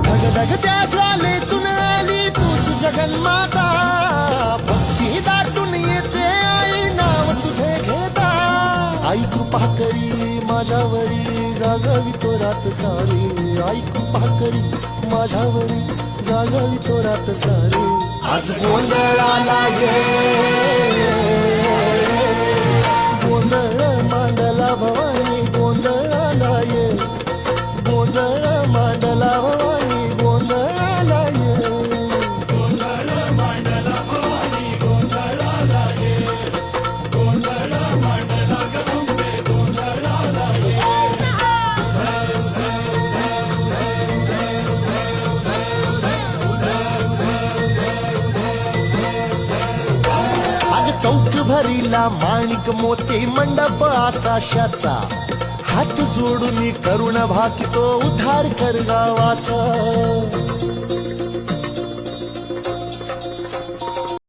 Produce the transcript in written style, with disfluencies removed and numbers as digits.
धगधगत्या ज्वालेतून आली तूच जगन्माता, भक्ती दाटून येते आई नाव तुझे घेता. आई कृपा करी माझ्यावरी जागावी तो रात सारी, आई कृपा करी माझ्यावरी जागावी तो रात सारी. आज गोंधळाला ये, गोंधळ मांडला भवानी गोंधळाला ये, गोंधळ मांडला भवानी गोंधळाला ये. गोंधळ मांडला भवानी गोंधळाला ये, गोंधळ मांडला गंगे गोंधळाला ये. अग चौक भरीला माणिक मोती मंडप आकाशाचा, हात जोडून करुण भाकितो उद्धार कर गावाचा.